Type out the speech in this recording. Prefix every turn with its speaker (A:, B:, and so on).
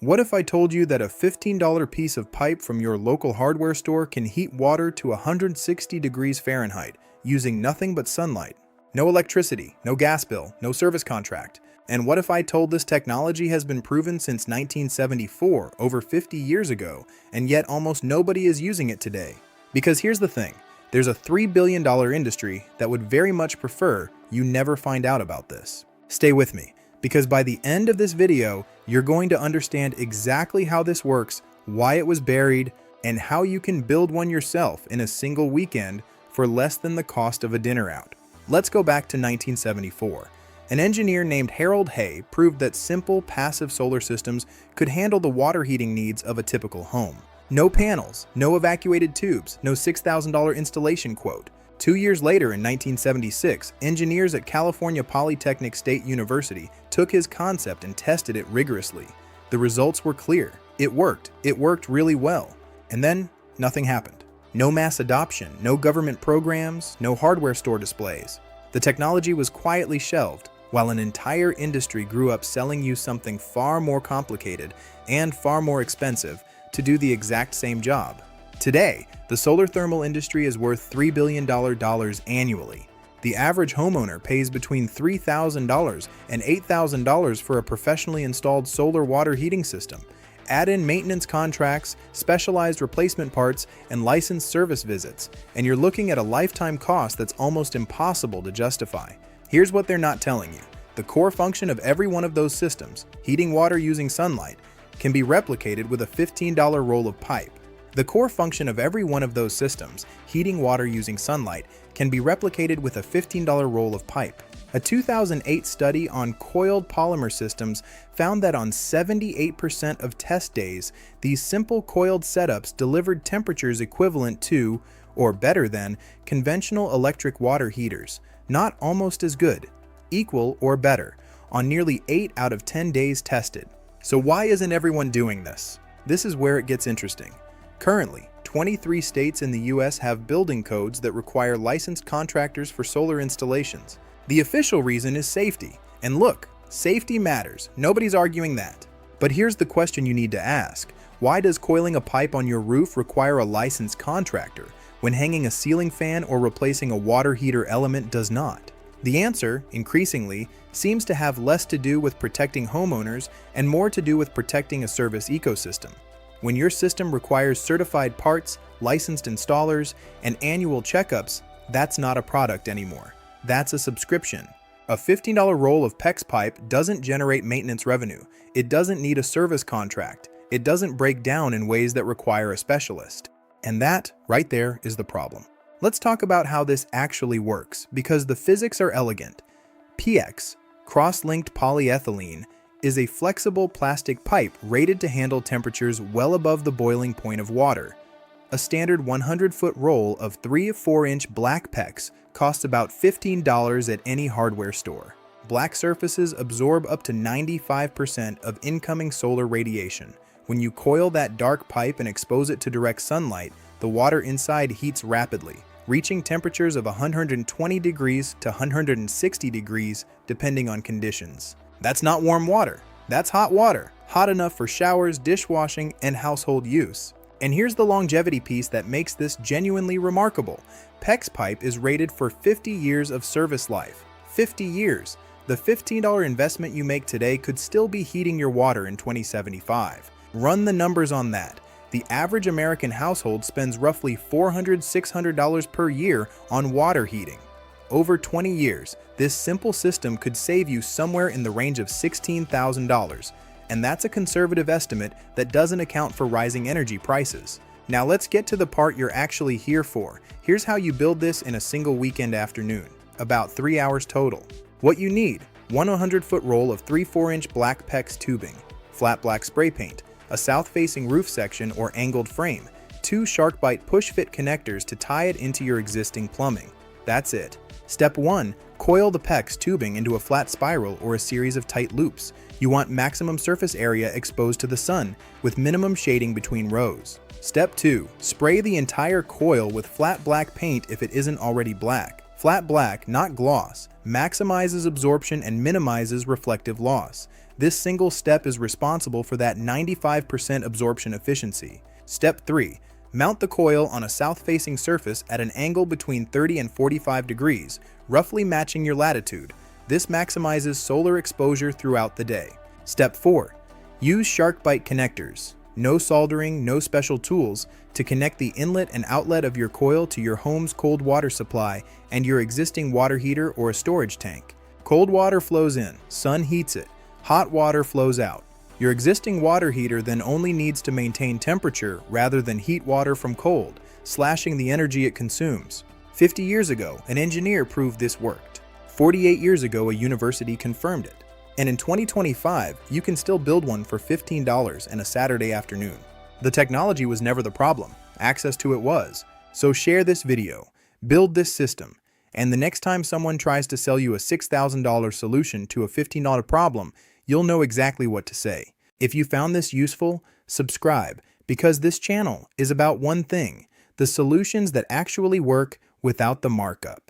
A: What if I told you that a $15 piece of pipe from your local hardware store can heat water to 160 degrees Fahrenheit using nothing but sunlight? No electricity, no gas bill, no service contract. And what if I told this technology has been proven since 1974, over 50 years ago, and yet almost nobody is using it today? Because here's the thing, there's a $3 billion industry that would very much prefer you never find out about this. Stay with me, because by the end of this video, you're going to understand exactly how this works, why it was buried, and how you can build one yourself in a single weekend for less than the cost of a dinner out. Let's go back to 1974. An engineer named Harold Hay proved that simple, passive solar systems could handle the water heating needs of a typical home. No panels, no evacuated tubes, no $6,000 installation quote. 2 years later in 1976, engineers at California Polytechnic State University took his concept and tested it rigorously. The results were clear. It worked really well. And then, nothing happened. No mass adoption, no government programs, no hardware store displays. The technology was quietly shelved, while an entire industry grew up selling you something far more complicated and far more expensive to do the exact same job. Today, the solar thermal industry is worth $3 billion annually. The average homeowner pays between $3,000 and $8,000 for a professionally installed solar water heating system. Add in maintenance contracts, specialized replacement parts, and licensed service visits, and you're looking at a lifetime cost that's almost impossible to justify. Here's what they're not telling you. The core function of every one of those systems, heating water using sunlight, can be replicated with a $15 roll of pipe. The core function of every one of those systems, heating water using sunlight, can be replicated with a $15 roll of pipe. A 2008 study on coiled polymer systems found that on 78% of test days, these simple coiled setups delivered temperatures equivalent to, or better than, conventional electric water heaters. Not almost as good, equal or better, on nearly 8 out of 10 days tested. So why isn't everyone doing this? This is where it gets interesting. Currently, 23 states in the US have building codes that require licensed contractors for solar installations. The official reason is safety. And look, safety matters. Nobody's arguing that. But here's the question you need to ask. Why does coiling a pipe on your roof require a licensed contractor, when hanging a ceiling fan or replacing a water heater element does not? The answer, increasingly, seems to have less to do with protecting homeowners and more to do with protecting a service ecosystem. When your system requires certified parts, licensed installers, and annual checkups, that's not a product anymore. That's a subscription. A $15 roll of PEX pipe doesn't generate maintenance revenue. It doesn't need a service contract. It doesn't break down in ways that require a specialist. And that, right there, is the problem. Let's talk about how this actually works, because the physics are elegant. PX, cross-linked polyethylene, is a flexible plastic pipe rated to handle temperatures well above the boiling point of water. A standard 100-foot roll of 3 4-inch black PEX costs about $15 at any hardware store. Black surfaces absorb up to 95% of incoming solar radiation. When you coil that dark pipe and expose it to direct sunlight, the water inside heats rapidly, reaching temperatures of 120 degrees to 160 degrees depending on conditions. That's not warm water. That's hot water, hot enough for showers, dishwashing, and household use. And here's the longevity piece that makes this genuinely remarkable. PEX pipe is rated for 50 years of service life. 50 years! The $15 investment you make today could still be heating your water in 2075. Run the numbers on that. The average American household spends roughly $400–600 per year on water heating. Over 20 years, this simple system could save you somewhere in the range of $16,000. And that's a conservative estimate that doesn't account for rising energy prices. Now let's get to the part you're actually here for. Here's how you build this in a single weekend afternoon. About 3 hours total. What you need: one 100-foot roll of 3 4-inch black PEX tubing, flat black spray paint, a south-facing roof section or angled frame, 2 SharkBite push-fit connectors to tie it into your existing plumbing. That's it. Step 1. Coil the PEX tubing into a flat spiral or a series of tight loops. You want maximum surface area exposed to the sun, with minimum shading between rows. Step 2. Spray the entire coil with flat black paint if it isn't already black. Flat black, not gloss, maximizes absorption and minimizes reflective loss. This single step is responsible for that 95% absorption efficiency. Step 3. Mount the coil on a south-facing surface at an angle between 30 and 45 degrees, roughly matching your latitude. This maximizes solar exposure throughout the day. Step 4. Use SharkBite connectors. No soldering, no special tools, to connect the inlet and outlet of your coil to your home's cold water supply and your existing water heater or a storage tank. Cold water flows in, sun heats it, hot water flows out. Your existing water heater then only needs to maintain temperature rather than heat water from cold, slashing the energy it consumes. 50 years ago, an engineer proved this worked. 48 years ago, a university confirmed it. And in 2025, you can still build one for $15 in a Saturday afternoon. The technology was never the problem, access to it was. So share this video, build this system, and the next time someone tries to sell you a $6,000 solution to a $15 problem, you'll know exactly what to say. If you found this useful, subscribe, because this channel is about one thing: the solutions that actually work without the markup.